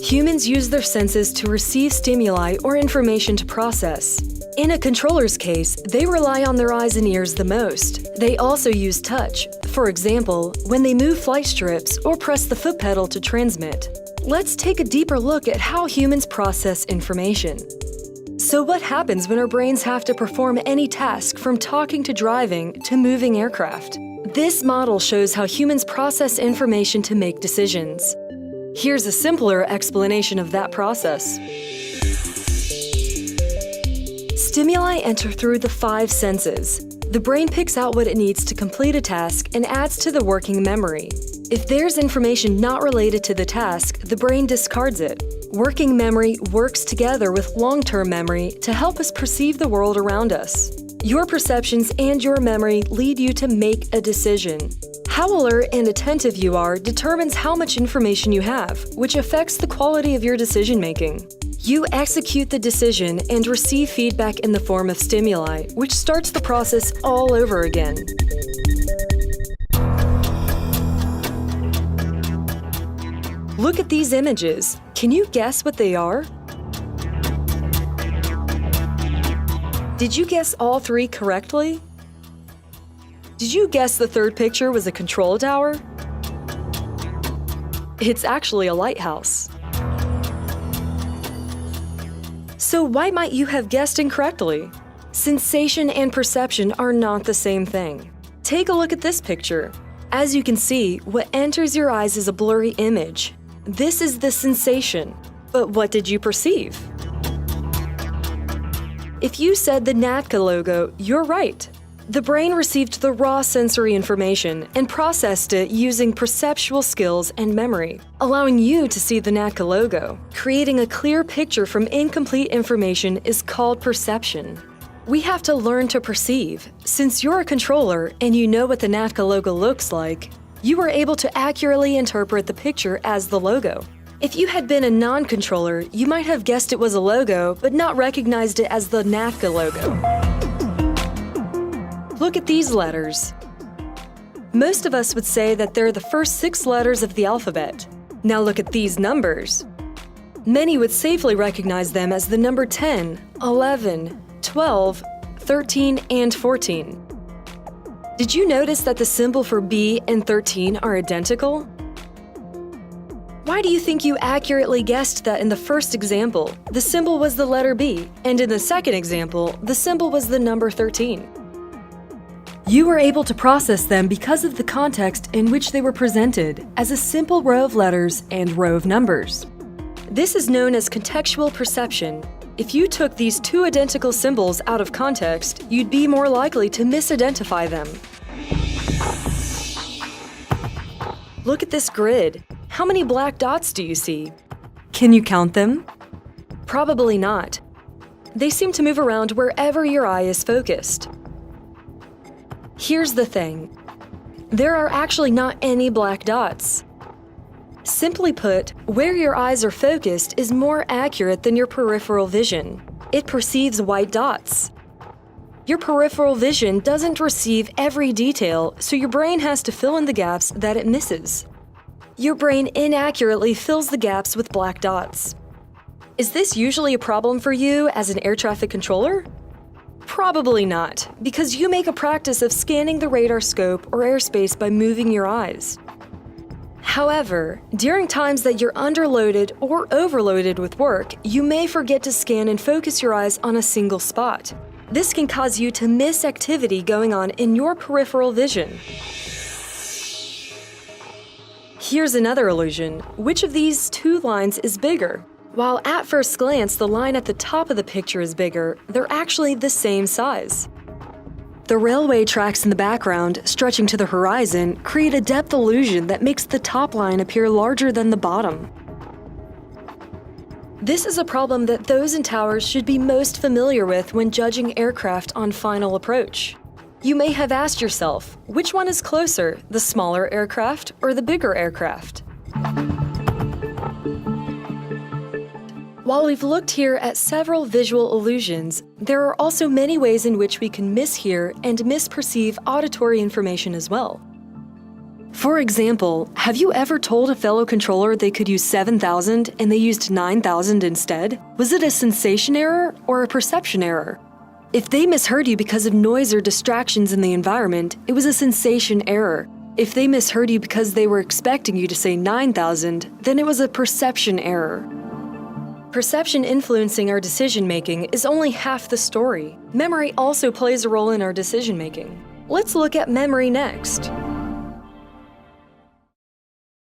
Humans use their senses to receive stimuli or information to process. In a controller's case, they rely on their eyes and ears the most. They also use touch, for example, when they move flight strips or press the foot pedal to transmit. Let's take a deeper look at how humans process information. So what happens when our brains have to perform any task from talking to driving to moving aircraft? This model shows how humans process information to make decisions. Here's a simpler explanation of that process. Stimuli enter through the 5 senses. The brain picks out what it needs to complete a task and adds to the working memory. If there's information not related to the task, the brain discards it. Working memory works together with long-term memory to help us perceive the world around us. Your perceptions and your memory lead you to make a decision. How alert and attentive you are determines how much information you have, which affects the quality of your decision-making. You execute the decision and receive feedback in the form of stimuli, which starts the process all over again. Look at these images. Can you guess what they are? Did you guess all 3 correctly? Did you guess the 3rd picture was a control tower? It's actually a lighthouse. So why might you have guessed incorrectly? Sensation and perception are not the same thing. Take a look at this picture. As you can see, what enters your eyes is a blurry image. This is the sensation. But what did you perceive? If you said the NATCA logo, you're right. The brain received the raw sensory information and processed it using perceptual skills and memory, allowing you to see the NATCA logo. Creating a clear picture from incomplete information is called perception. We have to learn to perceive. Since you're a controller and you know what the NATCA logo looks like, you are able to accurately interpret the picture as the logo. If you had been a non-controller, you might have guessed it was a logo, but not recognized it as the NATCA logo. Look at these letters. Most of us would say that they're the first 6 letters of the alphabet. Now look at these numbers. Many would safely recognize them as the number 10, 11, 12, 13, and 14. Did you notice that the symbol for B and 13 are identical? Why do you think you accurately guessed that in the first example, the symbol was the letter B, and in the second example, the symbol was the number 13? You were able to process them because of the context in which they were presented as a simple row of letters and row of numbers. This is known as contextual perception. If you took these 2 identical symbols out of context, you'd be more likely to misidentify them. Look at this grid. How many black dots do you see? Can you count them? Probably not. They seem to move around wherever your eye is focused. Here's the thing. There are actually not any black dots. Simply put, where your eyes are focused is more accurate than your peripheral vision. It perceives white dots. Your peripheral vision doesn't receive every detail, so your brain has to fill in the gaps that it misses. Your brain inaccurately fills the gaps with black dots. Is this usually a problem for you as an air traffic controller? Probably not, because you make a practice of scanning the radar scope or airspace by moving your eyes. However, during times that you're underloaded or overloaded with work, you may forget to scan and focus your eyes on a single spot. This can cause you to miss activity going on in your peripheral vision. Here's another illusion. Which of these 2 lines is bigger? While at first glance the line at the top of the picture is bigger, they're actually the same size. The railway tracks in the background, stretching to the horizon, create a depth illusion that makes the top line appear larger than the bottom. This is a problem that those in towers should be most familiar with when judging aircraft on final approach. You may have asked yourself, which one is closer, the smaller aircraft or the bigger aircraft? While we've looked here at several visual illusions, there are also many ways in which we can mishear and misperceive auditory information as well. For example, have you ever told a fellow controller they could use 7,000 and they used 9,000 instead? Was it a sensation error or a perception error? If they misheard you because of noise or distractions in the environment, it was a sensation error. If they misheard you because they were expecting you to say 9,000, then it was a perception error. Perception influencing our decision-making is only half the story. Memory also plays a role in our decision-making. Let's look at memory next.